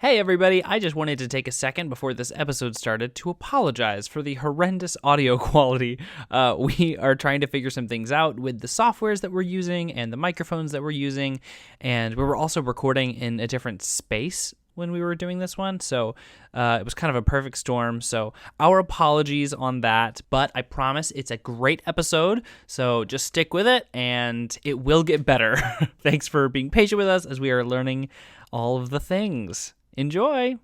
Hey everybody, I just wanted to take a second before this episode started to apologize for the horrendous audio quality. We are trying to figure some things out with the softwares that we're using and the microphones that we're using, and we were also recording in a different space when we were doing this one, so it was kind of a perfect storm, so our apologies on that, but I promise it's a great episode, so just stick with it, and it will get better. Thanks for being patient with us as we are learning all of the things. Enjoy!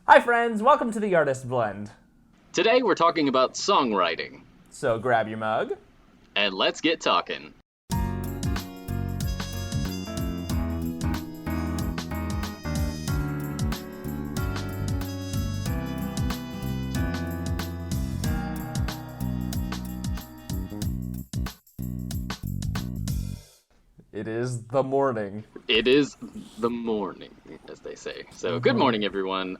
Hi friends, welcome to the Artist Blend. Today we're talking about songwriting. So grab your mug. And let's get talking. It is the morning. It is the morning, as they say. So good morning, everyone.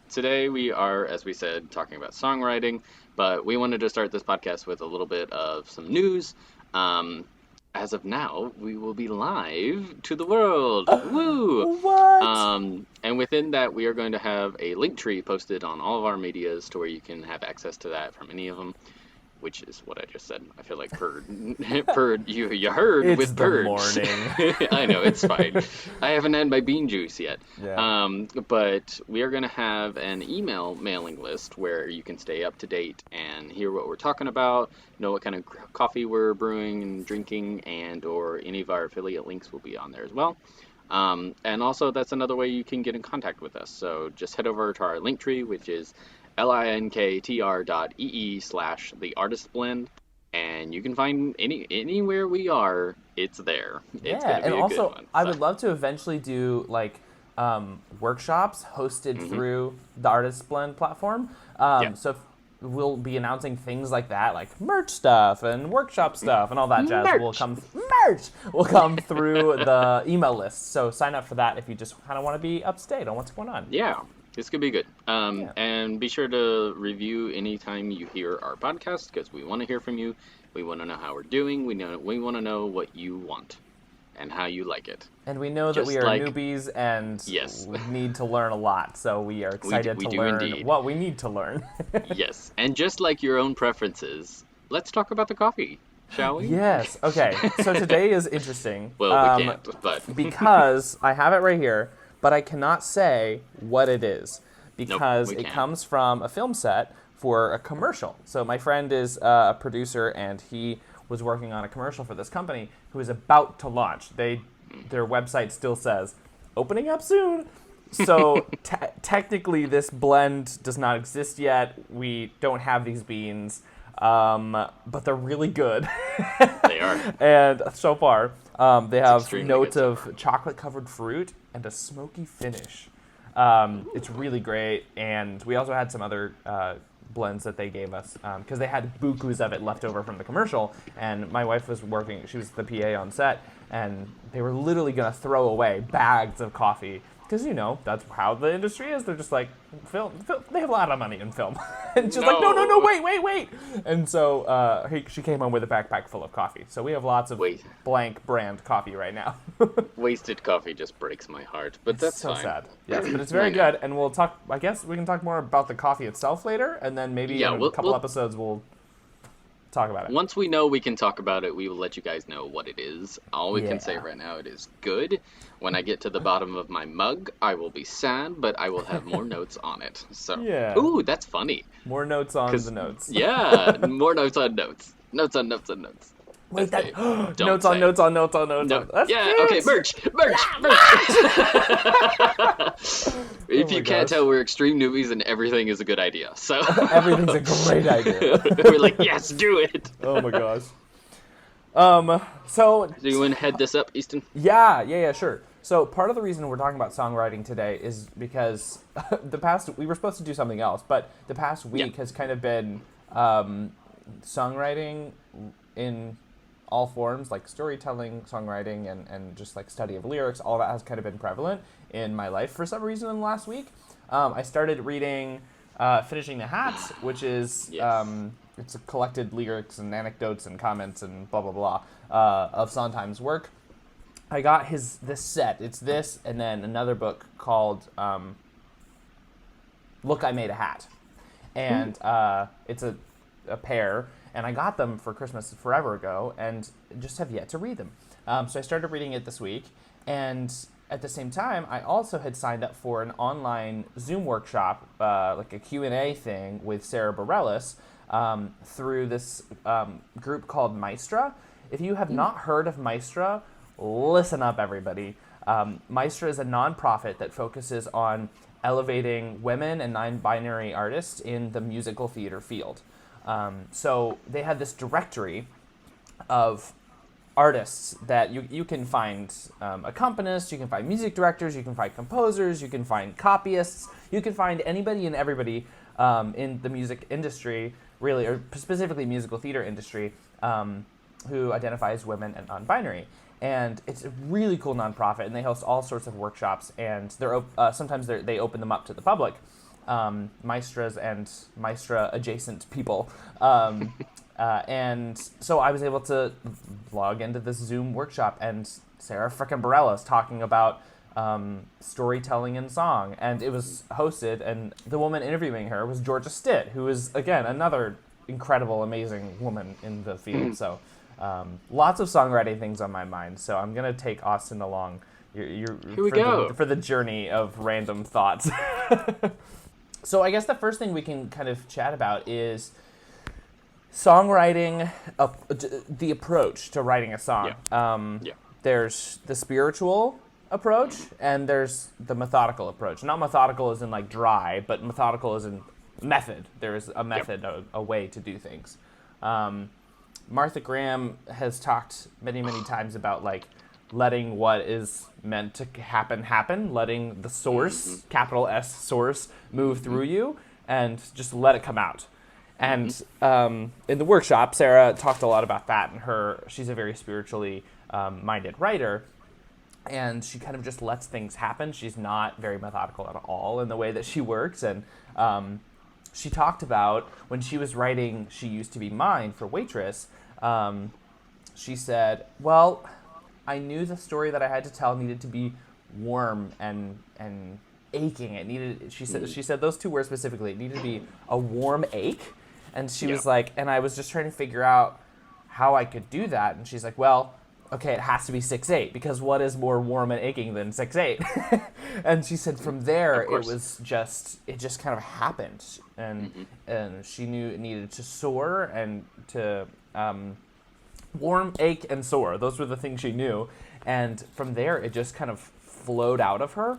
Today we are, as we said, talking about songwriting, but we wanted to start this podcast with a little bit of some news. As of now, we will be live to the world. Woo! What? And within that, we are going to have a link tree posted on all of our medias to where you can have access to that from any of them. Which is what I just said. I feel like purred. You heard it's with purge. It's the morning. I know, it's fine. I haven't had my bean juice yet. Yeah. But we are going to have an email mailing list where you can stay up to date and hear what we're talking about, know what kind of coffee we're brewing and drinking, and or any of our affiliate links will be on there as well. And also, that's another way you can get in contact with us. So just head over to our link tree, which is linktr.ee/theartistblend, and you can find anywhere we are, it's there. It's yeah, gonna be and a also good one. I would love to eventually do like workshops hosted through the Artist Blend platform. So we'll be announcing things like that, like merch stuff and workshop stuff and all that jazz. Merch. Will come through the email list. So sign up for that if you just kind of want to be up to date on what's going on. Yeah. This could be good. And be sure to review anytime you hear our podcast, because we want to hear from you. We want to know how we're doing. We want to know what you want and how you like it. And we know that we are newbies and we need to learn a lot. So we are excited to learn what we need to learn. Yes. And just like your own preferences, let's talk about the coffee, shall we? Yes. Okay. So today is interesting. Well, we can't, but... because I have it right here. But I cannot say what it is because it comes from a film set for a commercial. So my friend is a producer, and he was working on a commercial for this company who is about to launch. Their website still says, opening up soon. So technically this blend does not exist yet. We don't have these beans, but they're really good. They are. And so far, they have notes of chocolate-covered fruit and a smoky finish. It's really great, and we also had some other blends that they gave us because they had bukus of it left over from the commercial, and my wife was working, she was the PA on set, and they were literally going to throw away bags of coffee because, you know, that's how the industry is. They're just like, film, they have a lot of money in film. And she's like, no, wait. And so she came home with a backpack full of coffee. So we have lots of blank brand coffee right now. Wasted coffee just breaks my heart, but that's so fine. Sad. Yes, but it's very good. And we'll talk, I guess we can talk more about the coffee itself later. And then maybe in a couple episodes we'll talk about it. Once we know we can talk about it, we will let you guys know what it is. All we can say right now, it is good. When I get to the bottom of my mug, I will be sad, but I will have more notes on it. So, ooh, that's funny. More notes on the notes. Yeah, more notes on notes. Notes on notes on notes. Wait, notes on notes on notes on notes. No. Yeah, okay, merch. If you can't tell, we're extreme newbies and everything is a good idea. So everything's a great idea. We're like, yes, do it. Oh my gosh. So do you want to head this up, Easton? Yeah, sure. So part of the reason we're talking about songwriting today is because we were supposed to do something else, but the past week has kind of been songwriting in all forms, like storytelling, songwriting, and just like study of lyrics. All that has kind of been prevalent in my life for some reason in the last week. I started reading Finishing the Hats, which is it's a collected lyrics and anecdotes and comments and blah blah blah of Sondheim's work. I got this set. It's this, and then another book called Look, I Made a Hat, and it's a pair, and I got them for Christmas forever ago, and just have yet to read them. So I started reading it this week, and at the same time, I also had signed up for an online Zoom workshop, like a Q&A thing with Sara Barellies, through this group called Maestra. If you have not heard of Maestra, listen up, everybody. Maestra is a nonprofit that focuses on elevating women and non-binary artists in the musical theater field. So they had this directory of artists that you can find accompanists, you can find music directors, you can find composers, you can find copyists, you can find anybody and everybody in the music industry, really, or specifically musical theater industry, who identify as women and non-binary. And it's a really cool nonprofit, and they host all sorts of workshops, and they're sometimes they open them up to the public, maestras and maestra adjacent people. And so I was able to log into this Zoom workshop, and Sara frickin' Barellies talking about storytelling in song, and it was hosted, and the woman interviewing her was Georgia Stitt, who is, again, another incredible, amazing woman in the field. So lots of songwriting things on my mind, so I'm going to take Austin along Here we go. For the journey of random thoughts. So I guess the first thing we can kind of chat about is songwriting, the approach to writing a song. There's the spiritual approach, and there's the methodical approach. Not methodical as in like dry, but methodical as in method. There is a method, a way to do things. Martha Graham has talked many, many times about like letting what is meant to happen, letting the source, capital S source, move through you, and just let it come out. And in the workshop, Sara talked a lot about that, and she's a very spiritually minded writer, and she kind of just lets things happen. She's not very methodical at all in the way that she works, and she talked about when she was writing She Used to Be Mine for Waitress, she said, well, I knew the story that I had to tell needed to be warm and aching. It needed, she said those two words specifically, it needed to be a warm ache. And she was like, and I was just trying to figure out how I could do that. And she's like, well, okay, it has to be 6/8, because what is more warm and aching than 6/8? And she said from there, it just kind of happened. And she knew it needed to soar and to warm, ache, and soar. Those were the things she knew. And from there, it just kind of flowed out of her.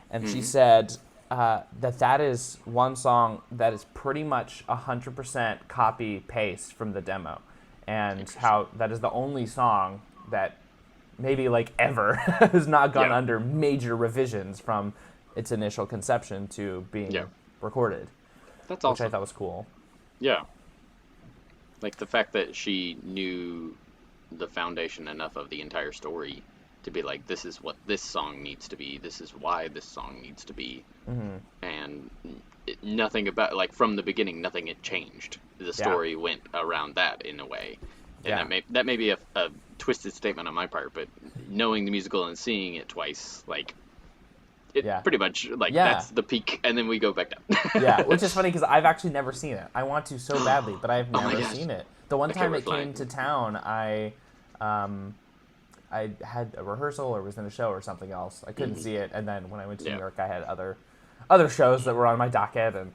And she said that is one song that is pretty much 100% copy-paste from the demo. And how that is the only song that maybe like ever has not gone under major revisions from its initial conception to being recorded. That's awesome. Which I thought was cool. Yeah. Like the fact that she knew the foundation enough of the entire story to be like, this is what this song needs to be, this is why this song needs to be. And nothing about, like, from the beginning, nothing had changed. The story went around that in a way. And that may be a twisted statement on my part, but knowing the musical and seeing it twice, like, it pretty much, like, that's the peak, and then we go back down. Which is funny, because I've actually never seen it. I want to so badly, but I've never seen it. The one time it came to town, I had a rehearsal or was in a show or something else. I couldn't see it, and then when I went to New York, I had other shows that were on my docket, and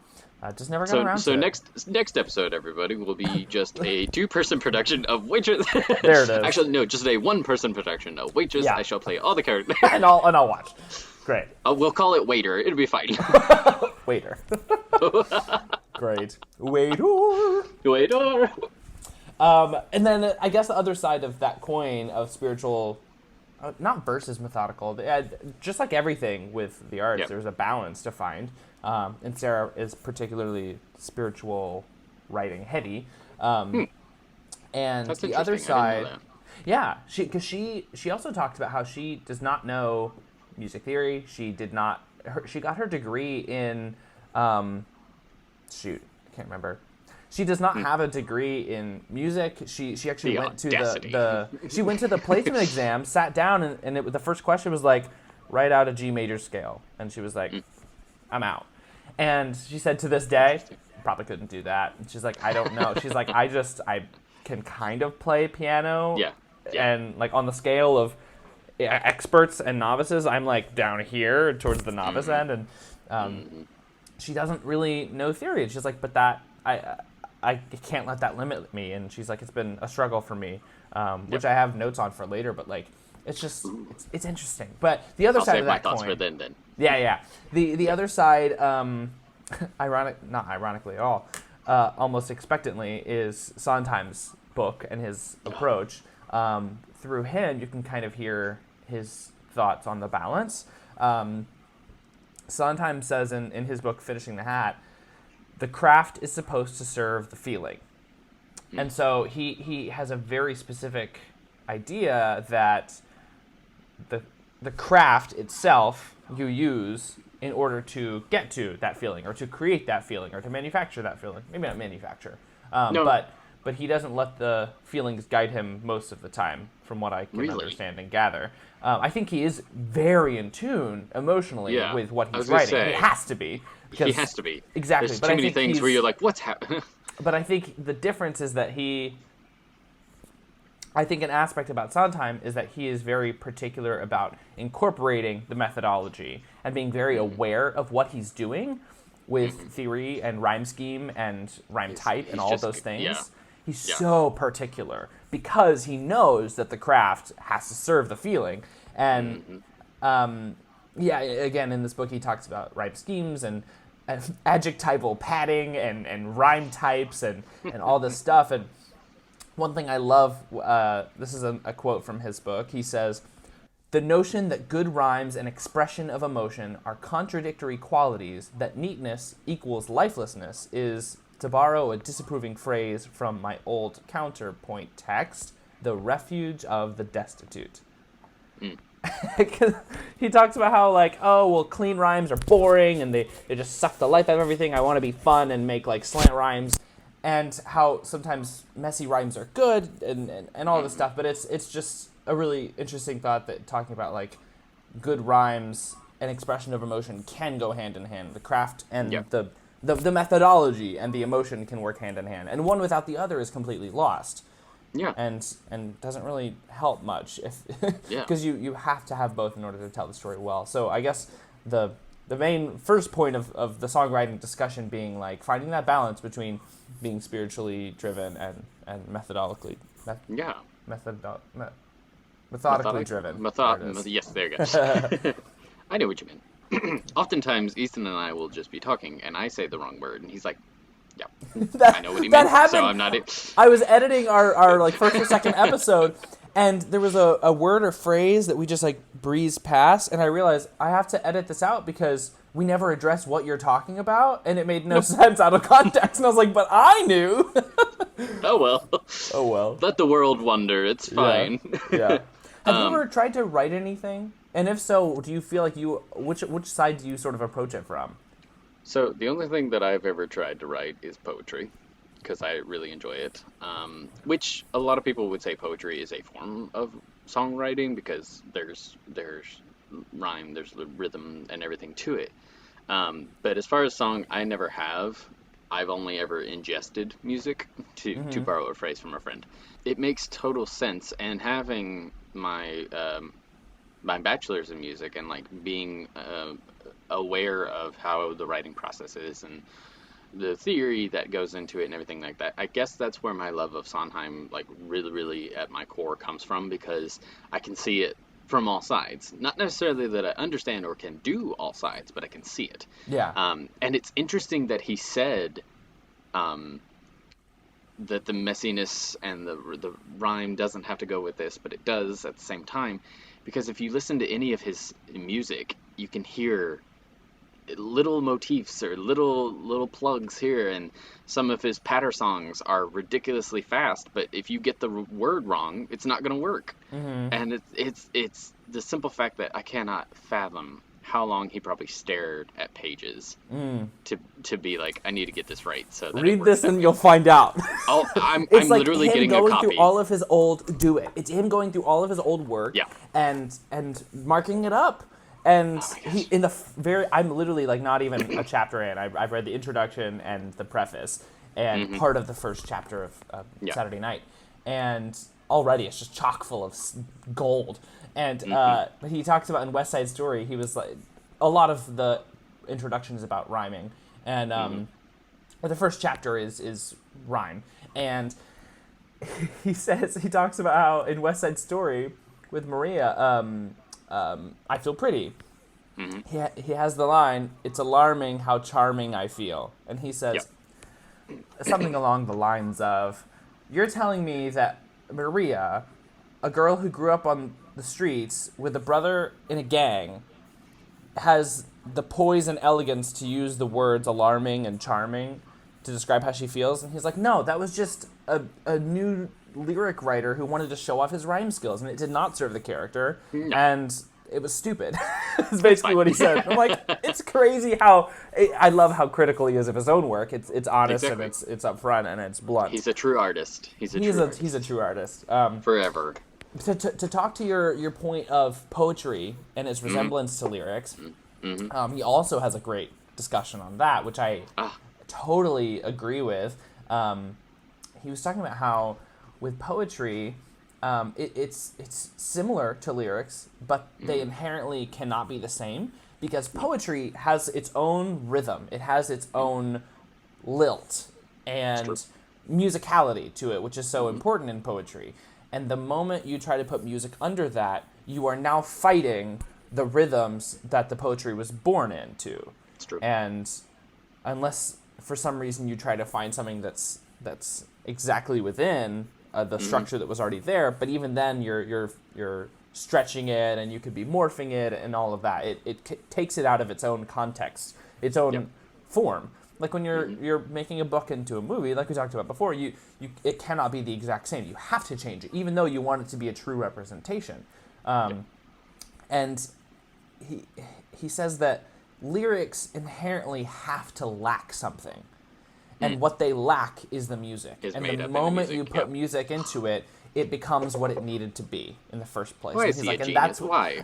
just never got around to it. So next episode, everybody, will be just a 2-person production of Waitress. There it is. Actually, no, just a 1-person production of Waitress. I shall play all the characters. and I'll watch. Great. We'll call it Waiter. It'll be fine. Waiter. Great. Waiter. And then I guess the other side of that coin of spiritual, not versus methodical, just like everything with the arts, there's a balance to find. And Sara is particularly spiritual writing heavy. And That's the other side, because she also talked about how she does not know music theory. She got her degree in, I can't remember. She does not have a degree in music. She actually The went to audacity. she went to the placement exam, sat down, and the first question was like, write out a G major scale. And she was like, I'm out. And she said to this day, probably couldn't do that. And she's like, I don't know. She's like, I can kind of play piano. Yeah. And like on the scale of experts and novices, I'm like down here towards the novice end. And she doesn't really know theory. And she's like, but that, I can't let that limit me. And she's like, it's been a struggle for me, which I have notes on for later. But like, it's just, it's interesting. But the other side of that coin. I'll save my thoughts for then. Yeah. The other side, not ironically at all, almost expectantly, is Sondheim's book and his approach. Through him, you can kind of hear his thoughts on the balance. Sondheim says in his book, Finishing the Hat, the craft is supposed to serve the feeling. And so he has a very specific idea that the craft itself you use in order to get to that feeling or to create that feeling or to manufacture that feeling. Maybe not manufacture. No. But he doesn't let the feelings guide him most of the time, from what I can understand and gather. I think he is very in tune emotionally with what he's writing. And he has to be. He has to be. Exactly. There's too many things where you're like, what's happening? But I think the difference is that I think an aspect about Sondheim is that he is very particular about incorporating the methodology and being very aware of what he's doing with theory and rhyme scheme and rhyme type and all those things. Yeah. He's so particular because he knows that the craft has to serve the feeling. And again, in this book he talks about rhyme schemes and adjectival padding and rhyme types and all this stuff. And one thing I love, this is a quote from his book. He says, "The notion that good rhymes and expression of emotion are contradictory qualities, that neatness equals lifelessness, is, to borrow a disapproving phrase from my old counterpoint text, the refuge of the destitute." He talks about how, like, clean rhymes are boring and they just suck the life out of everything. I want to be fun and make, like, slant rhymes. And how sometimes messy rhymes are good and all this stuff. But it's just a really interesting thought that talking about, like, good rhymes and expression of emotion can go hand in hand. The craft and the methodology and the emotion can work hand in hand. And one without the other is completely lost. Yeah. And doesn't really help much because you have to have both in order to tell the story well. So I guess the main first point of the songwriting discussion being, like, finding that balance between being spiritually driven and methodically driven. Yes, there you go. I know what you mean. Oftentimes, Ethan and I will just be talking, and I say the wrong word, and he's like, "Yeah, I know what he meant." Happened. So I'm not it. I was editing our like first or second episode, and there was a word or phrase that we just, like, breezed past, and I realized I have to edit this out because we never addressed what you're talking about, and it made no sense out of context. And I was like, but I knew. Oh well. Let the world wonder. It's fine. Yeah. Have you ever tried to write anything? And if so, do you feel like which side do you sort of approach it from? So the only thing that I've ever tried to write is poetry, because I really enjoy it. Which a lot of people would say poetry is a form of songwriting because there's rhyme, there's the rhythm and everything to it. But as far as song, I never have. I've only ever ingested music, to borrow a phrase from a friend. It makes total sense, and having my my bachelor's in music and, like, being aware of how the writing process is and the theory that goes into it and everything like that, I guess that's where my love of Sondheim, like, really, really at my core comes from, because I can see it from all sides. Not necessarily that I understand or can do all sides, but I can see it. Yeah. And it's interesting that he said that the messiness and the rhyme doesn't have to go with this, but it does at the same time, because if you listen to any of his music, you can hear little motifs or little plugs here, and some of his patter songs are ridiculously fast, but if you get the word wrong, it's not going to work. And it's the simple fact that I cannot fathom how long he probably stared at pages to be like, I need to get this right. So that Read this and you'll find out. I'm It's like literally him getting a going copy. through all of his old It's him going through all of his old work and marking it up. And he in the I'm literally like not even a chapter in. I've read the introduction and the preface and part of the first chapter of Saturday Night, and already it's just chock full of gold. And he talks about in West Side Story, he was like, a lot of the introduction is about rhyming, and the first chapter is rhyme, and he talks about how in West Side Story with Maria, I feel pretty. He has the line, "It's alarming how charming I feel," and he says something along the lines of, "You're telling me that Maria, a girl who grew up on the streets with a brother in a gang, has the poise and elegance to use the words alarming and charming to describe how she feels?" And he's like, "No, that was just a new lyric writer who wanted to show off his rhyme skills, and it did not serve the character, and it was stupid." That's basically what he said. I'm like, it's crazy how I love how critical he is of his own work. It's honest and it's upfront and it's blunt. He's a true artist. He's a true artist. Forever. To talk to your point of poetry and its resemblance to lyrics, he also has a great discussion on that, which I totally agree with. He was talking about how with poetry, it's similar to lyrics, but they inherently cannot be the same, because poetry has its own rhythm. It has its own lilt and musicality to it, which is so important in poetry. And the moment you try to put music under that, you are now fighting the rhythms that the poetry was born into. It's true. And unless for some reason you try to find something that's exactly within the structure that was already there, but even then you're stretching it, and you could be morphing it and all of that. It takes it out of its own context, its own form. Like when you're making a book into a movie, like we talked about before, it cannot be the exact same. You have to change it, even though you want it to be a true representation. And he says that lyrics inherently have to lack something. And what they lack is the music. And the moment you put music into it, it becomes what it needed to be in the first place. Why is he a genius? Why?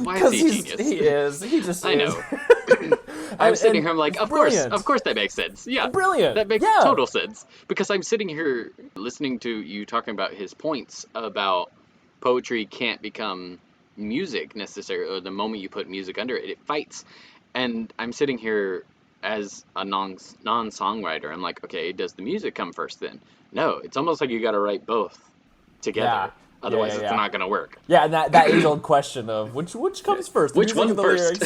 Why is he a genius? He is. He just I is. know. I'm sitting here, I'm like, of course that makes sense. Yeah. Brilliant. That makes total sense. Because I'm sitting here listening to you talking about his points about poetry can't become music necessarily, or the moment you put music under it, it fights. And I'm sitting here as a non-songwriter, I'm like, okay, does the music come first then? No, it's almost like you got to write both together. Otherwise, it's not going to work. Yeah, and that age-old question of which comes first? Which one first?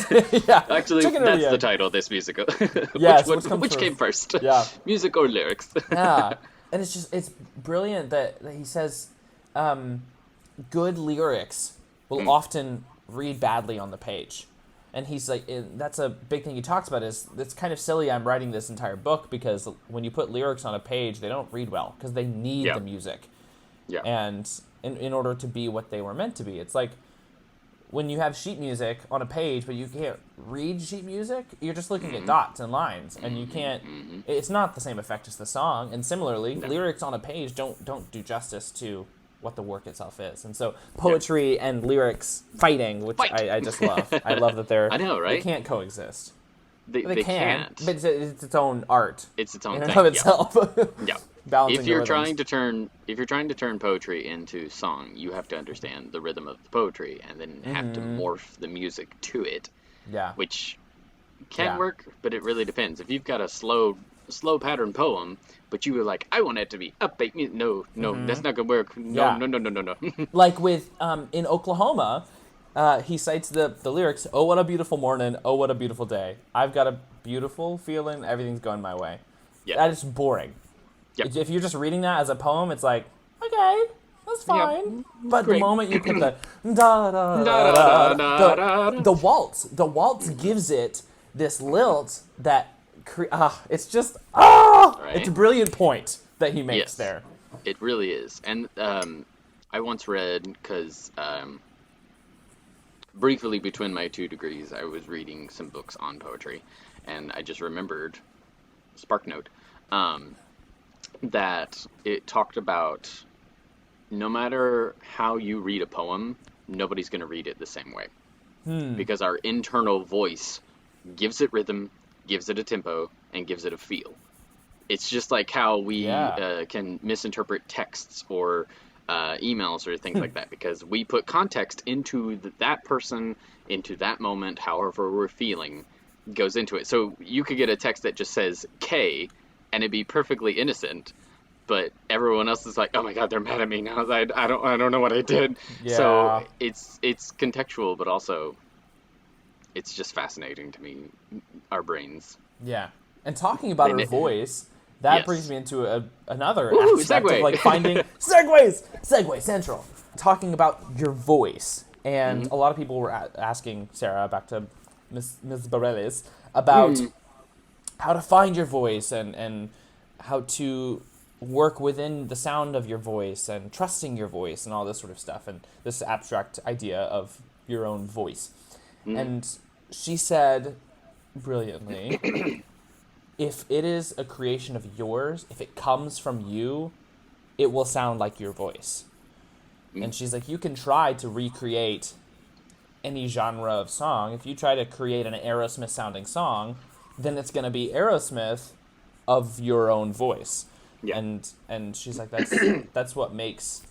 Actually, that's the title of this musical. Yes, which came first? Yeah. Music or lyrics? Yeah, and it's brilliant that he says good lyrics will often read badly on the page. And he's like, that's a big thing he talks about, is it's kind of silly I'm writing this entire book, because when you put lyrics on a page, they don't read well, because they need the music. Yeah. And in order to be what they were meant to be. It's like when you have sheet music on a page, but you can't read sheet music, you're just looking at dots and lines, and you can't, it's not the same effect as the song. And similarly, lyrics on a page don't do justice to what the work itself is. And so poetry and lyrics fighting, which I just love. I love that I know, right? They can't coexist. They can't. But it's its own art. It's its own in thing. and of itself. Yeah. Balancing if you're trying to turn poetry into song, you have to understand the rhythm of the poetry, and then have to morph the music to it. Yeah. Which can work, but it really depends. If you've got a slow pattern poem, but you were like, I want it to be upbeat music. No, that's not gonna work. No. Like with in Oklahoma, he cites the lyrics, "Oh, what a beautiful morning, oh, what a beautiful day. I've got a beautiful feeling, everything's going my way." Yeah. That is boring. Yep. If you're just reading that as a poem, it's like, okay, that's fine. Yep. But the moment you put the the waltz gives it this lilt that it's just it's a brilliant point that he makes there. It really is. And I once read, because briefly between my 2 degrees, I was reading some books on poetry, and I just remembered, spark note, that it talked about no matter how you read a poem, nobody's going to read it the same way. Because our internal voice gives it rhythm, gives it a tempo, and gives it a feel. It's just like how we can misinterpret texts or emails or things like that, because we put context into that person, into that moment, however we're feeling, goes into it. So you could get a text that just says K, and it'd be perfectly innocent, but everyone else is like, oh my god, they're mad at me now. I don't know what I did. Yeah. So it's contextual, but also it's just fascinating to me, our brains. Yeah. And talking about her voice, that brings me into another aspect segue. of like finding segue central. Talking about your voice, and a lot of people were asking Sara, back to Ms. Barellies, about how to find your voice and how to work within the sound of your voice and trusting your voice and all this sort of stuff, and this abstract idea of your own voice. And she said brilliantly, if it is a creation of yours, if it comes from you, it will sound like your voice. And she's like, you can try to recreate any genre of song. If you try to create an Aerosmith sounding song, then it's going to be Aerosmith of your own voice. Yeah. And she's like, that's what makes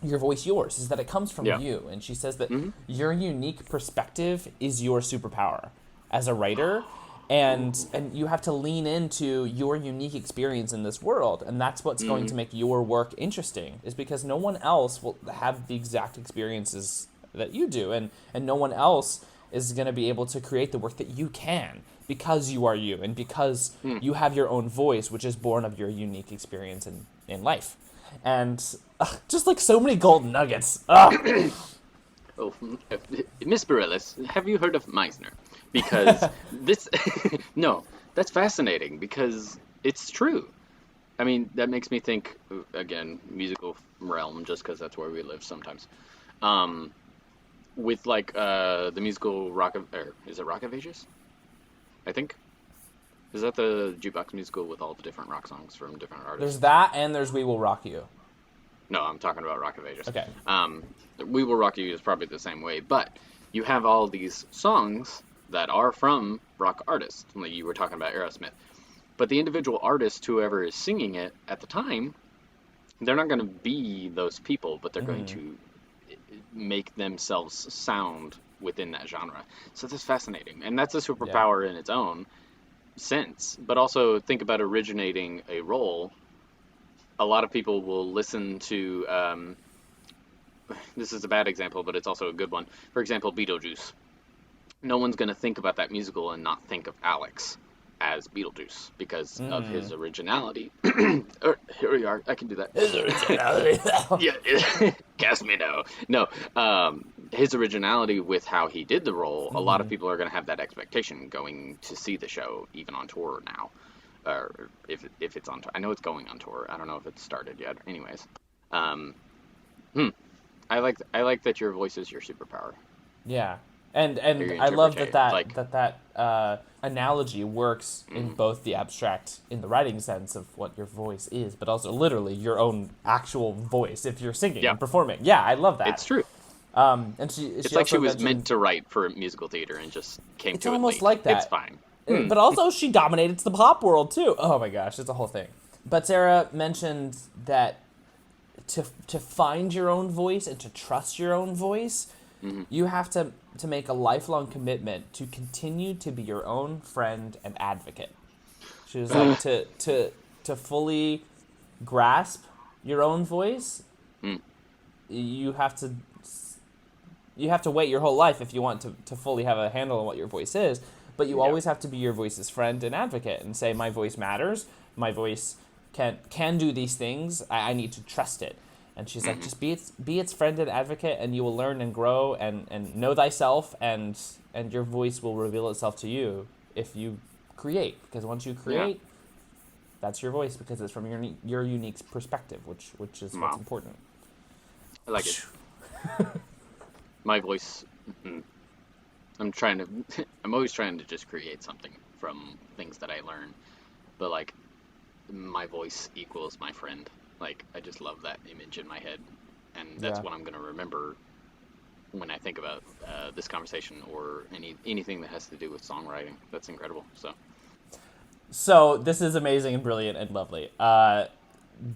your voice yours, is that it comes from you. And she says that your unique perspective is your superpower as a writer. And you have to lean into your unique experience in this world, and that's what's going to make your work interesting, is because no one else will have the exact experiences that you do, and no one else is going to be able to create the work that you can, because you are you, and because you have your own voice, which is born of your unique experience in life. And just like so many golden nuggets. Oh, Miss Barellies, have you heard of Maestra? Because this, no, that's fascinating, because it's true. I mean, that makes me think, again, musical realm, just because that's where we live sometimes. With like the musical is it Rock of Ages? I think. Is that the jukebox musical with all the different rock songs from different artists? There's that, and there's We Will Rock You. No, I'm talking about Rock of Ages. Okay. We Will Rock You is probably the same way, but you have all these songs that are from rock artists, like you were talking about Aerosmith. But the individual artist, whoever is singing it at the time, they're not going to be those people, but they're going to make themselves sound within that genre. So that's fascinating. And that's a superpower in its own sense. But also think about originating a role. A lot of people will listen to, this is a bad example, but it's also a good one. For example, Beetlejuice. No one's going to think about that musical and not think of Alex as Beetlejuice because of his originality. Here we are. I can do that. His originality. Yeah. Cast me now. No. His originality with how he did the role, a lot of people are going to have that expectation going to see the show, even on tour now. Or if it's on tour. I know it's going on tour. I don't know if it's started yet. Anyways. I like that your voice is your superpower. Yeah. And I love that analogy works in both the abstract, in the writing sense of what your voice is, but also literally your own actual voice if you're singing and performing. Yeah, I love that. It's true. And it's like she was meant to write for musical theater and just came to it late. It's almost like that. It's fine. But also she dominated the pop world too. Oh my gosh, it's a whole thing. But Sara mentioned that to find your own voice and to trust your own voice, you have to make a lifelong commitment to continue to be your own friend and advocate. She was like, to fully grasp your own voice, you have to wait your whole life if you want to fully have a handle on what your voice is. But you always have to be your voice's friend and advocate and say, my voice matters. My voice can do these things. I need to trust it. And she's like, just be its friend and advocate, and you will learn and grow and know thyself, and your voice will reveal itself to you if you create. Because once you create, that's your voice, because it's from your unique perspective, which is what's important. I like it. My voice Mhm. I'm always trying to just create something from things that I learn. But like, my voice equals my friend. Like, I just love that image in my head, and that's Yeah. what I'm gonna remember when I think about this conversation or anything that has to do with songwriting. That's incredible. So this is amazing and brilliant and lovely.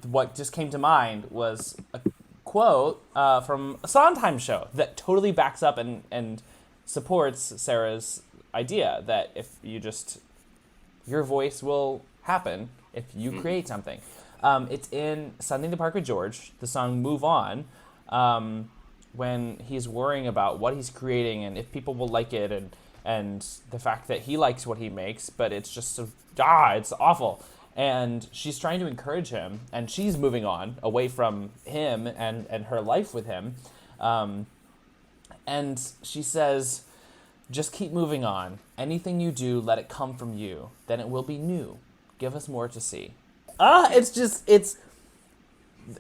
What just came to mind was a quote from a Sondheim show that totally backs up and supports Sarah's idea that if you just, your voice will happen if you create something. It's in Something to Park with George, the song Move On, when he's worrying about what he's creating and if people will like it, and the fact that he likes what he makes, but it's just it's awful. And she's trying to encourage him, and she's moving on away from him and her life with him. And she says, just keep moving on. Anything you do, let it come from you. Then it will be new. Give us more to see. It's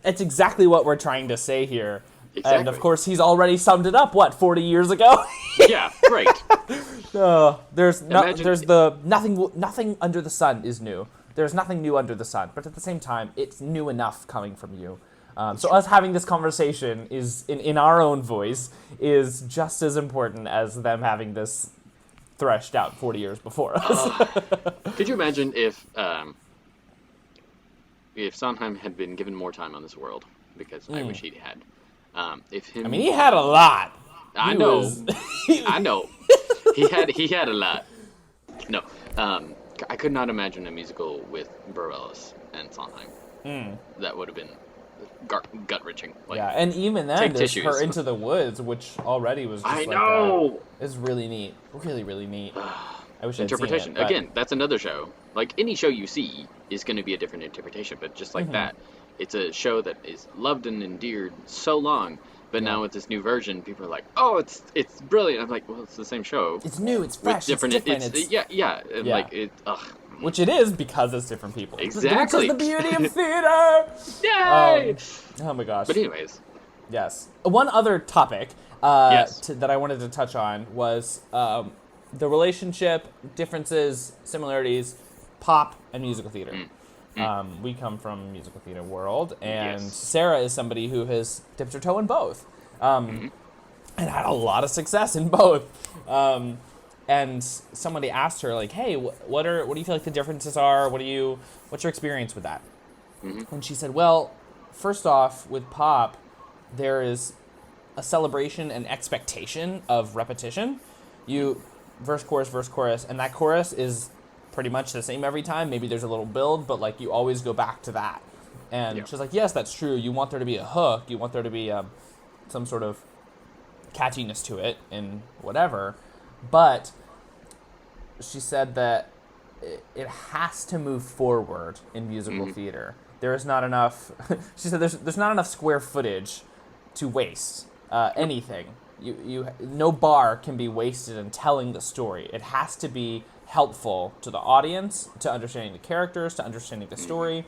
exactly what we're trying to say here. Exactly. And of course, he's already summed it up, 40 years ago? Yeah, great. Nothing under the sun is new. There's nothing new under the sun, but at the same time, it's new enough coming from you. So us having this conversation is in our own voice is just as important as them having this threshed out 40 years before us. Could you imagine if Sondheim had been given more time on this world? Because I wish he had. He had a lot. I know. He had a lot. No, I could not imagine a musical with Bareilles and Sondheim. That would have been gut-wrenching. Like, yeah, and even then, there's tissues. Her Into the Woods, which already was just is really neat. Really, really neat. I wish I'd interpretation. seen it, but... Again, that's another show. Like, any show you see is going to be a different interpretation, but just like that, it's a show that is loved and endeared so long, but now with this new version, people are like, oh, it's brilliant. I'm like, well, it's the same show. It's new, it's fresh, it's different. And like, which it is because it's different people. Exactly. Which is the beauty of theater! Yay! Oh my gosh. But anyways. Yes. One other topic that I wanted to touch on was the relationship, differences, similarities, pop and musical theater. We come from musical theater world, and Sarah is somebody who has dipped her toe in both, and had a lot of success in both. And somebody asked her, like, "Hey, what do you feel like the differences are? What's your experience with that?" And she said, "Well, first off, with pop, there is a celebration and expectation of repetition. You verse, chorus, and that chorus is pretty much the same every time. Maybe there's a little build, but like you always go back to that." And she's like, yes, that's true. You want there to be a hook. You want there to be some sort of catchiness to it and whatever. But she said that it has to move forward in musical theater. There is not enough. She said there's not enough square footage to waste anything. No bar can be wasted in telling the story. It has to be helpful to the audience, to understanding the characters, to understanding the story,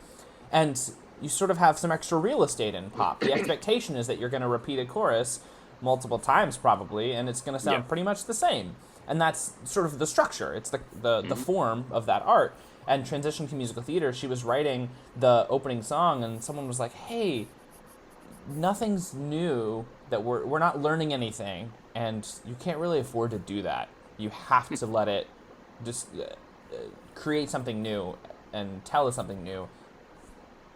and you sort of have some extra real estate in pop. The expectation is that you're going to repeat a chorus multiple times probably, and it's going to sound pretty much the same. And that's sort of the structure. It's the form of that art. And transitioning to musical theater, she was writing the opening song, and someone was like, hey, nothing's new, that we're not learning anything, and you can't really afford to do that. You have to let it just create something new and tell us something new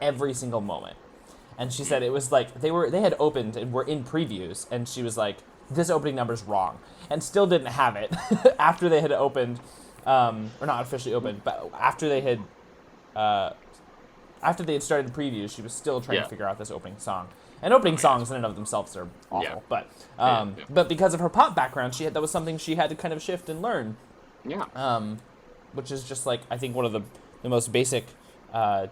every single moment. And she said it was like they had opened and were in previews, and she was like, this opening number's wrong, and still didn't have it after they had opened, or not officially opened, but after they had started previews, she was still trying to figure out this opening song. And opening songs in and of themselves are awful, but because of her pop background, that was something she had to kind of shift and learn. Which is just like, I think, one of the most basic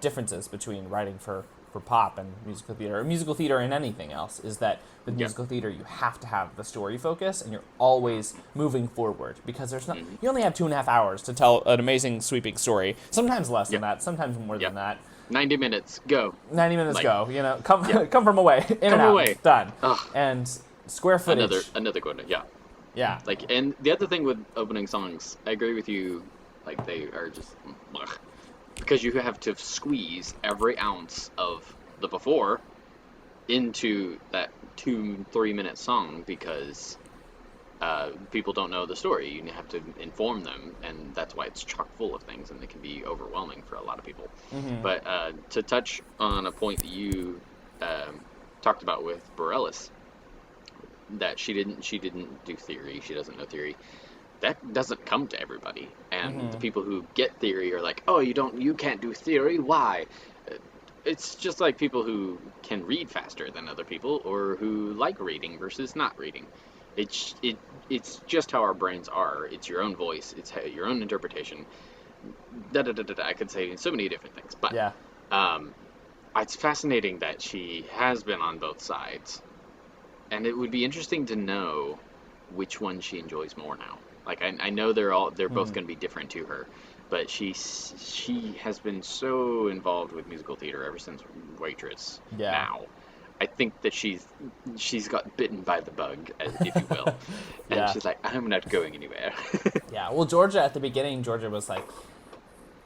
differences between writing for pop and musical theater, or musical theater and anything else, is that with musical theater you have to have the story focus, and you're always moving forward, because there's not you only have 2.5 hours to tell an amazing sweeping story. Sometimes less than that, sometimes more than that. 90 minutes, go. 90 minutes, go. Come from away, in and out, done. And square footage. Another quote, Yeah. Like, and the other thing with opening songs, I agree with you. Like, they are just ugh, because you have to squeeze every ounce of the before into that 2-3 minute song because people don't know the story. You have to inform them, and that's why it's chock full of things, and it can be overwhelming for a lot of people. Mm-hmm. But to touch on a point that you talked about with Bareilles, that she didn't do theory, she doesn't know theory. That doesn't come to everybody, and the people who get theory are like, oh, you can't do theory. Why? It's just like people who can read faster than other people, or who like reading versus not reading. It's just how our brains are. It's your own voice. It's your own interpretation. I could say so many different things, but Yeah. it's fascinating that she has been on both sides, and it would be interesting to know which one she enjoys more now. Like I know they're both going to be different to her, but she has been so involved with musical theater ever since Waitress. Yeah. Now, I think that she's got bitten by the bug, if you will, and Yeah. she's like, I'm not going anywhere. Yeah. Well, Georgia, at the beginning, Georgia was like,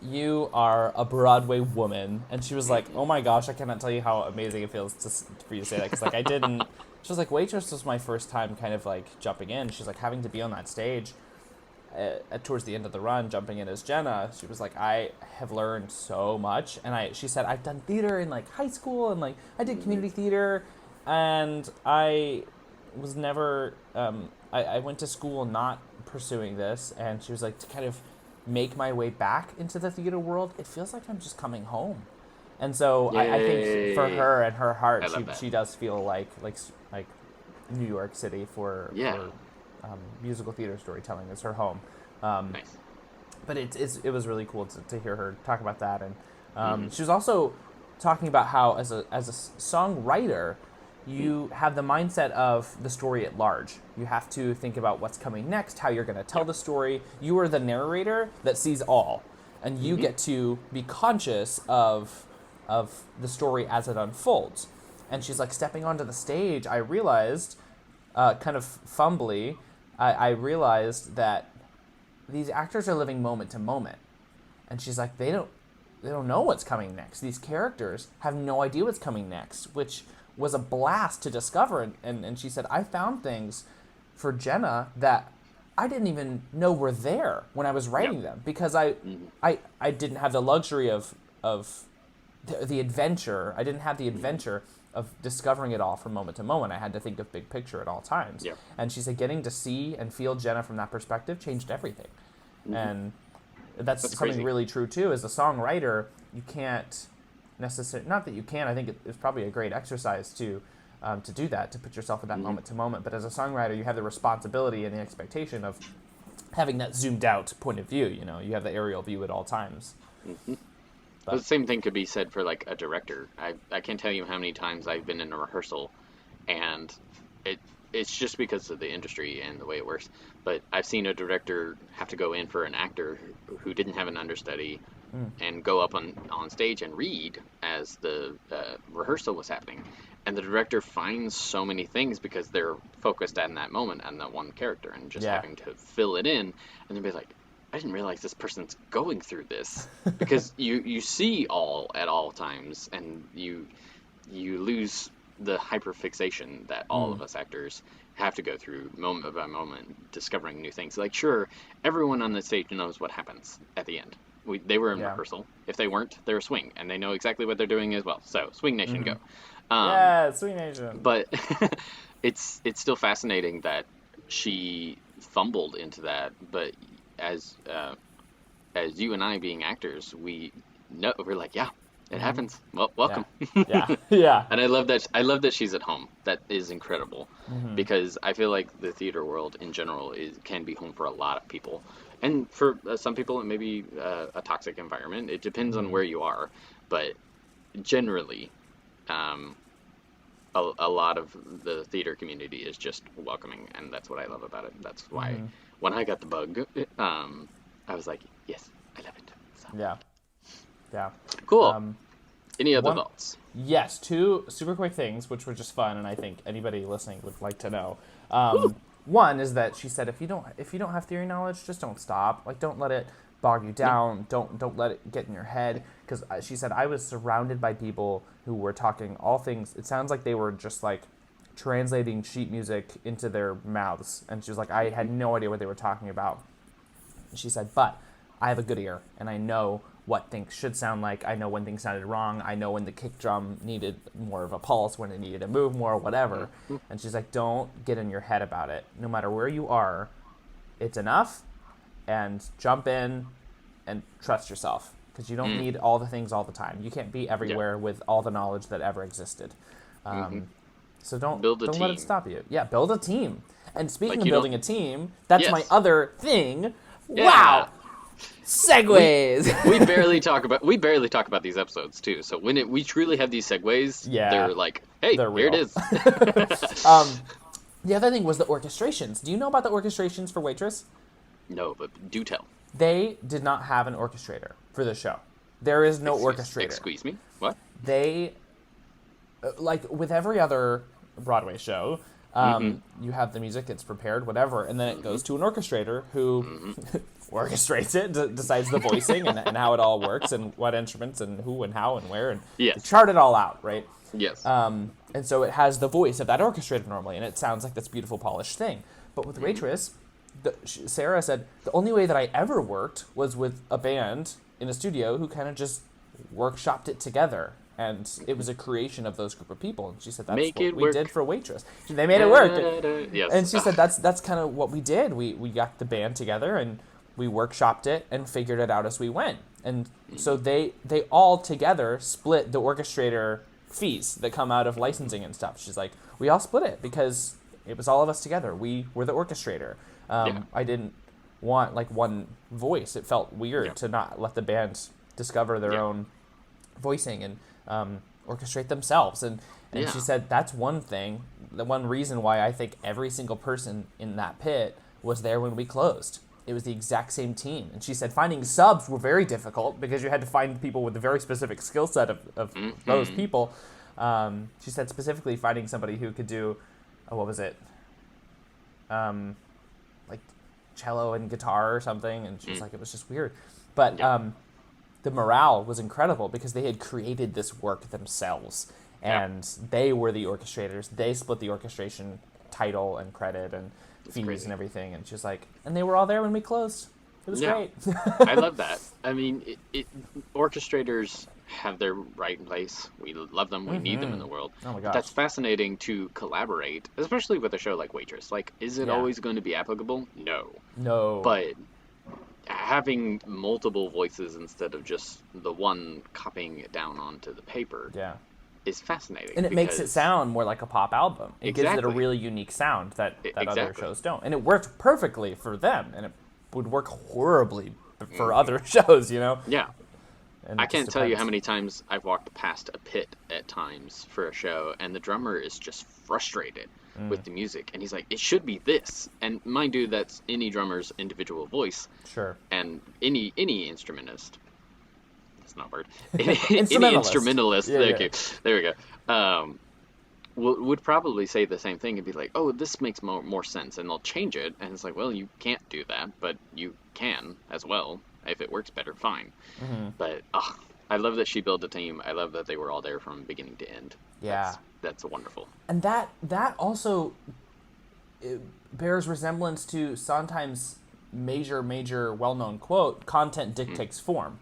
you are a Broadway woman. And she was like, oh my gosh, I cannot tell you how amazing it feels for you to say that. Because, like, I didn't... She was like, Waitress was my first time kind of, like, jumping in. She's like, having to be on that stage towards the end of the run, jumping in as Jenna. She was like, I have learned so much. And she said, I've done theater in, like, high school. And, like, I did community theater. And I was never... I went to school not pursuing this. And she was like, to kind of make my way back into the theater world, it feels like I'm just coming home. And so I think for her and her heart, she does feel like New York City for musical theater storytelling is her home. Nice. But it was really cool to hear her talk about that. And she was also talking about how as a songwriter, you have the mindset of the story at large. You have to think about what's coming next, how you're going to tell the story. You are the narrator that sees all, and you get to be conscious of the story as it unfolds. And she's like, stepping onto the stage, I realized, kind of fumbly, I realized that these actors are living moment to moment. And she's like, they don't know what's coming next. These characters have no idea what's coming next, which was a blast to discover. And she said, I found things for Jenna that I didn't even know were there when I was writing them, because I didn't have the luxury of the adventure. I didn't have the adventure of discovering it all from moment to moment. I had to think of big picture at all times. Yep. And she said, getting to see and feel Jenna from that perspective changed everything. And that's something crazy. Really true too. As a songwriter, you can't necessarily, not that you can, I think it's probably a great exercise to do that, to put yourself in that moment to moment. But as a songwriter, you have the responsibility and the expectation of having that zoomed out point of view. You know, you have the aerial view at all times. But the same thing could be said for like a director. I can't tell you how many times I've been in a rehearsal, and it's just because of the industry and the way it works. But I've seen a director have to go in for an actor who didn't have an understudy and go up on stage and read as the rehearsal was happening. And the director finds so many things because they're focused on that moment on that one character, and just having to fill it in, and then be like, I didn't realize this person's going through this. Because you see all at all times, and you lose the hyperfixation that all of us actors have to go through moment by moment, discovering new things. Like, sure, everyone on the stage knows what happens at the end. They were in rehearsal. If they weren't, they're a swing, and they know exactly what they're doing as well. So, Swing Nation, go. Swing Nation. But it's still fascinating that she fumbled into that. But as you and I being actors, we're like, it happens. Well, welcome. Yeah. And I love that she's at home. That is incredible, because I feel like the theater world in general can be home for a lot of people, and for some people it may be a toxic environment. It depends on where you are, but generally, a lot of the theater community is just welcoming, and that's what I love about it. That's why when I got the bug, I was like, yes, I love it. So. Yeah. Cool. Any other thoughts? Yes, two super quick things, which were just fun, and I think anybody listening would like to know. one is that she said if you don't have theory knowledge, just don't stop. Like, don't let it bog you down. Don't let it get in your head. Because she said I was surrounded by people who were talking all things. It sounds like they were just like translating sheet music into their mouths, and she was like, I had no idea what they were talking about. And she said, but I have a good ear, and I know what things should sound like. I know when things sounded wrong. I know when the kick drum needed more of a pulse, when it needed to move more, whatever. And she's like, don't get in your head about it. No matter where you are, it's enough, and jump in and trust yourself, because you don't need all the things all the time. You can't be everywhere with all the knowledge that ever existed. So don't let it stop you. Yeah, build a team. And speaking of building a team, that's my other thing. Yeah. Wow. Segues. We barely talk about these episodes too. So when we truly have these segues, they're like, hey, here it is. The other thing was the orchestrations. Do you know about the orchestrations for Waitress? No, but do tell. They did not have an orchestrator for the show. There is no orchestrator. Excuse me? What? They, like with every other Broadway show, you have the music, it's prepared, whatever, and then it goes to an orchestrator who orchestrates it, decides the voicing and how it all works and what instruments and who and how and where, and chart it all out, right? Yes. And so it has the voice of that orchestrator normally, and it sounds like this beautiful, polished thing. But with Waitress, Sara said, the only way that I ever worked was with a band in a studio who kind of just workshopped it together. And it was a creation of those group of people. And she said, that's what we did for Waitress. They made it work. Yes. And she said, that's kind of what we did. We got the band together and we workshopped it and figured it out as we went. And so they all together split the orchestrator fees that come out of licensing and stuff. She's like, we all split it because it was all of us together. We were the orchestrator. I didn't want like one voice. It felt weird to not let the band discover their own voicing and orchestrate themselves. And she said that's one thing, the one reason why I think every single person in that pit was there when we closed. It was the exact same team. And she said finding subs were very difficult because you had to find people with a very specific skill set of those people. She said specifically finding somebody who could do, what was it? Like cello and guitar or something. And she was like, it was just weird. But the morale was incredible because they had created this work themselves. And they were the orchestrators. They split the orchestration title and credit and fees and everything. And she was like, and they were all there when we closed. It was great. I love that. I mean, orchestrators have their right place. We love them. We need them in the world. Oh my gosh. That's fascinating to collaborate, especially with a show like Waitress. Like, is it always going to be applicable? No. But having multiple voices instead of just the one copying it down onto the paper is fascinating. And it makes it sound more like a pop album. It gives it a really unique sound that other shows don't. And it worked perfectly for them, and it would work horribly for other shows, you know? Yeah. And I can't tell you how many times I've walked past a pit at times for a show, and the drummer is just frustrated with the music, and he's like, it should be this. And mind you, that's any drummer's individual voice. Sure. And any instrumentist. That's not a word. Any instrumentalist. There we go. Would probably say the same thing and be like, oh, this makes more sense, and they'll change it. And it's like, well, you can't do that, but you can as well. If it works better, fine. But I love that she built a team. I love that they were all there from beginning to end. Yeah. That's wonderful. And that also bears resemblance to Sondheim's major well-known quote, content dictates form.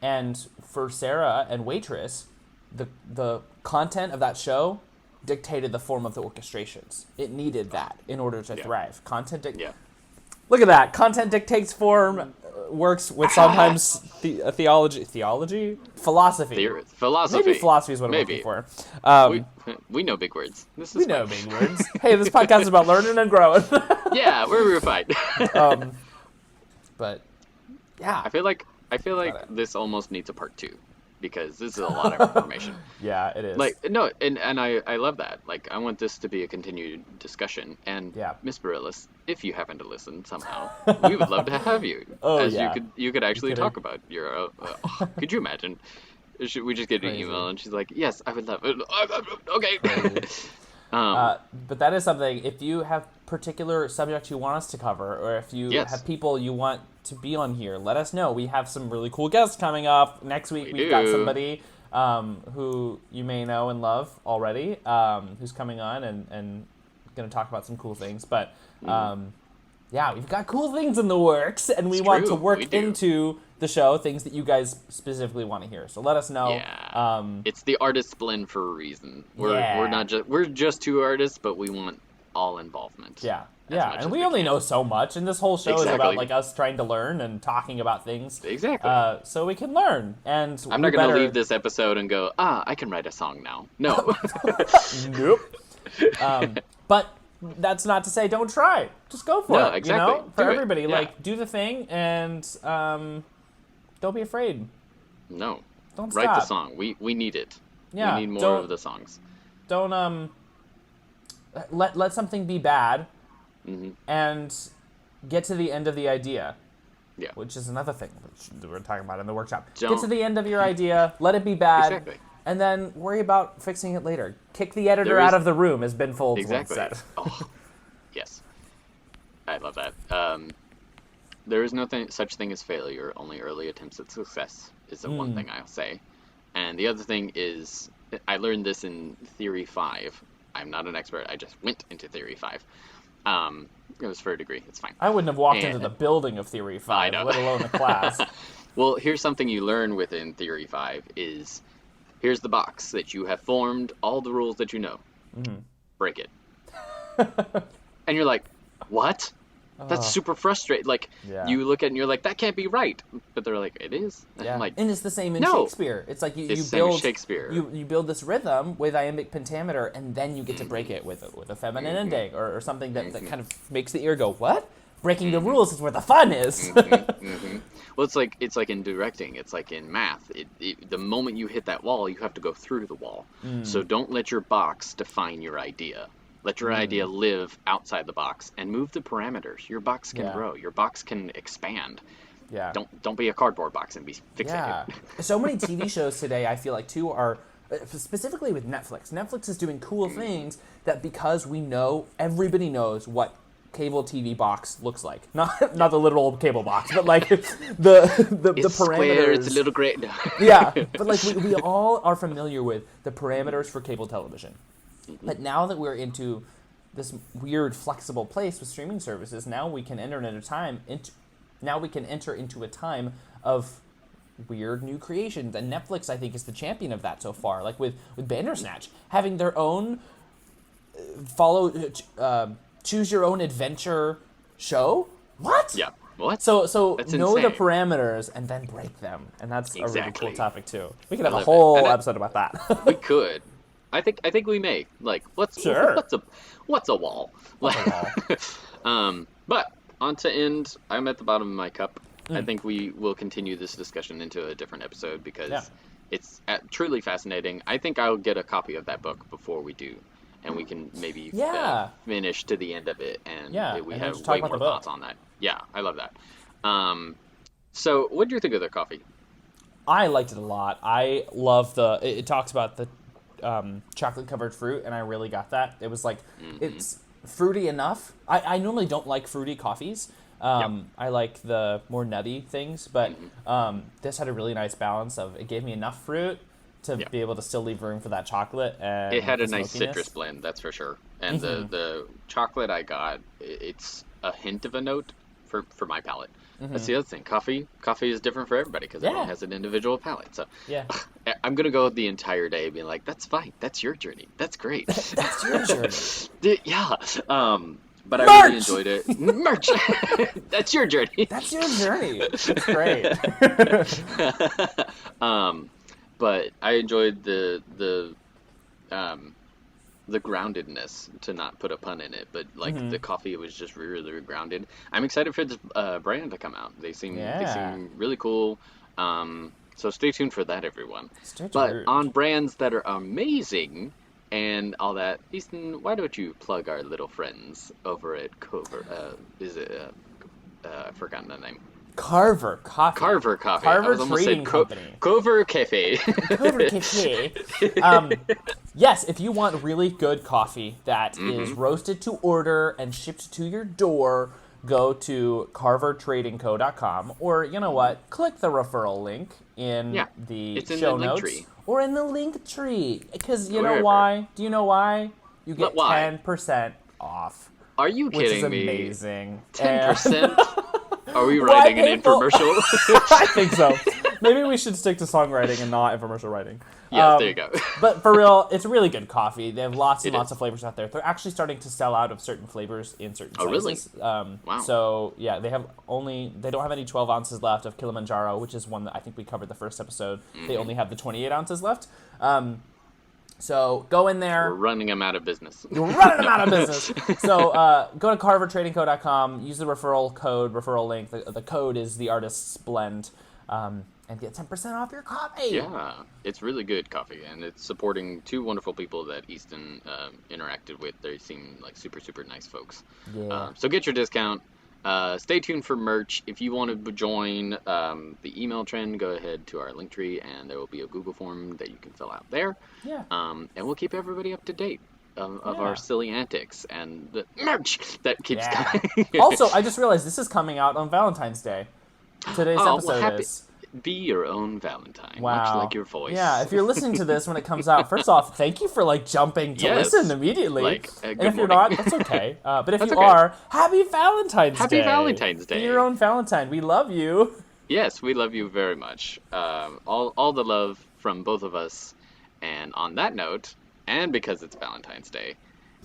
And for Sara and Waitress, the content of that show dictated the form of the orchestrations. It needed that in order to thrive. Look at that. Content dictates form. Works with Sondheim's philosophy. Maybe philosophy is what I'm looking for. We know big words. We know big words. Hey, this podcast is about learning and growing. Yeah, we're fine. But yeah, I feel like this almost needs a part 2 because this is a lot of information. Yeah, it is. Like and I love that. Like I want this to be a continued discussion. And Miss Barellies, if you happen to listen somehow, we would love to have you. You could actually talk about your. Could you imagine? We just get an email and she's like, "Yes, I would love it." Okay. But that is something. If you have particular subjects you want us to cover, or if you have people you want to be on here, let us know. We have some really cool guests coming up. Next week we've got somebody who you may know and love already, who's coming on and going to talk about some cool things. But yeah, we've got cool things in the works, and we want to work into the show things that you guys specifically want to hear. So let us know. Yeah. It's the artist blend for a reason. We're just two artists, but we want all involvement. Yeah. Yeah, and we only know so much, and this whole show is about like us trying to learn and talking about things. Exactly. So we can learn. And I'm not going to leave this episode and go, I can write a song now. No. Nope. But that's not to say don't try. Just go for it. Exactly. You know, for everybody, like do the thing and don't be afraid. No. Don't write stop. the song. We need it. Yeah. We need more of the songs. Don't let something be bad. Mm-hmm. And get to the end of the idea. Yeah. Which is another thing which we're talking about in the workshop. Get to the end of your idea, let it be bad, and then worry about fixing it later. Kick the editor out of the room, as Ben Folds once said. Oh, yes. I love that. There is no such thing as failure, only early attempts at success is the one thing I'll say. And the other thing is, I learned this in Theory 5. I'm not an expert, I just went into Theory 5. It was for a degree. It's fine. I wouldn't have walked into the building of Theory 5, let alone the class. Well, here's something you learn within Theory 5 is, here's the box that you have formed, all the rules that you know. Mm-hmm. Break it. And you're like, what? That's super frustrating. Like, you look at it and you're like, that can't be right. But they're like, it is. And I'm like, and it's the same in Shakespeare. It's like you build Shakespeare. You build this rhythm with iambic pentameter, and then you get to break it with a feminine ending or something that kind of makes the ear go, what? Breaking the rules is where the fun is. Well, it's like in directing. It's like in math. The moment you hit that wall, you have to go through the wall. So don't let your box define your idea. Let your idea live outside the box and move the parameters. Your box can grow. Your box can expand. Yeah. Don't be a cardboard box and be fixated. Yeah. So many TV shows today, I feel like, too, are specifically with Netflix. Netflix is doing cool things that because everybody knows what cable TV box looks like. Not the literal cable box, but like the parameters. Square, it's a little gray. Yeah, but like we all are familiar with the parameters for cable television. But now that we're into this weird flexible place with streaming services, now we can enter into a time of weird new creations. And Netflix, I think, is the champion of that so far. Like with Bandersnatch, having their own choose your own adventure show. What? Yeah. What? So that's know insane. the parameters and then break them, and that's a really cool topic too. We could have a whole episode about that. We could. I think we may. Like, what's a wall? But on to end, I'm at the bottom of my cup. I think we will continue this discussion into a different episode because it's truly fascinating. I think I'll get a copy of that book before we do, and we can maybe finish to the end of it, and we have way more thoughts on that. Yeah, I love that. So, what do you think of the coffee? I liked it a lot. I love it talks about the chocolate covered fruit, and I really got that. It was like it's fruity enough. I normally don't like fruity coffees. I like the more nutty things, but this had a really nice balance of it gave me enough fruit to be able to still leave room for that chocolate. And it had a nice citrus blend, that's for sure. And the chocolate I got, it's a hint of a note for my palate. That's the other thing. Coffee is different for everybody because everyone has an individual palate. So I'm going to go the entire day being like, that's fine. That's your journey. That's great. That's your journey. Yeah. But I really enjoyed it. Merch! That's your journey. That's your journey. That's great. But I enjoyed the groundedness, to not put a pun in it, but like the coffee was just really, really grounded. I'm excited for this brand to come out. They seem really cool. So stay tuned for that, everyone. But on brands that are amazing and all that, Easton, why don't you plug our little friends over at Cover? I've forgotten the name. Carver Coffee. Carver Coffee. Carver Trading Company. Cover Cafe. Cover Cafe. Yes, if you want really good coffee that is roasted to order and shipped to your door, go to carvertradingco.com, or you know what? Click the referral link in the show notes or in the link tree. Because you know why? Do you know why? You get 10% off. Are you kidding me? Which is amazing. 10%? Are we writing an infomercial? I think so. Maybe we should stick to songwriting and not infomercial writing. Yes, there you go. But for real, it's really good coffee. They have lots and lots of flavors out there. They're actually starting to sell out of certain flavors in certain sizes. Really? Wow. So, yeah, they don't have any 12 ounces left of Kilimanjaro, which is one that I think we covered the first episode. They only have the 28 ounces left. So go in there. We're running them out of business. You're running them out of business. So go to carvertradingco.com, use the referral link. The code is the Artist's Blend, and get 10% off your coffee. Yeah, it's really good coffee, and it's supporting two wonderful people that Easton interacted with. They seem like super, super nice folks. Yeah. So get your discount. Stay tuned for merch. If you want to join the email trend, go ahead to our Linktree, and there will be a Google form that you can fill out there. Yeah. And we'll keep everybody up to date of our silly antics and the merch that keeps coming. Also, I just realized this is coming out on Valentine's Day. Today's episode is. Be your own Valentine, wow. much like your voice. Yeah, if you're listening to this when it comes out, first off, thank you for jumping to listen immediately. And if you're not, that's okay. But if you are, happy Valentine's Day. Happy Valentine's Day. Be your own Valentine. We love you. Yes, we love you very much. All the love from both of us. And on that note, and because it's Valentine's Day,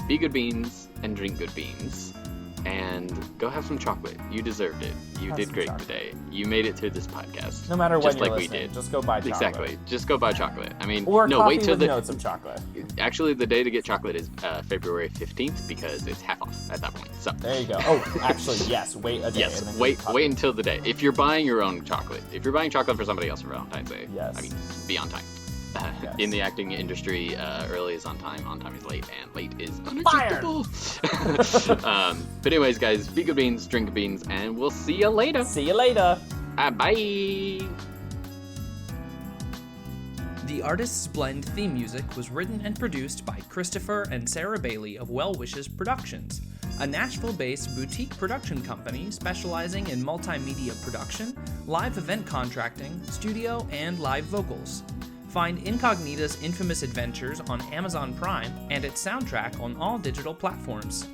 be good beans and drink good beans. And go have some chocolate. You deserved it. You did great today. You made it through this podcast. No matter when you're listening, we did. Just go buy chocolate. Exactly. Just go buy chocolate. I mean, or no, coffee wait till with notes of chocolate. Actually, the day to get chocolate is February 15th because it's half off at that point. So there you go. Oh, actually, yes. Wait a day. Yes. Wait until the day. If you're buying your own chocolate, if you're buying chocolate for somebody else for Valentine's Day, I mean, be on time. In the acting industry, early is on time is late, and late is unacceptable. But anyways, guys, be good beans, drink good beans, and we'll see you later. See you later. Bye. The Artist's Blend theme music was written and produced by Christopher and Sara Barellies of Well Wishes Productions, a Nashville-based boutique production company specializing in multimedia production, live event contracting, studio, and live vocals. Find Incognita's infamous adventures on Amazon Prime and its soundtrack on all digital platforms.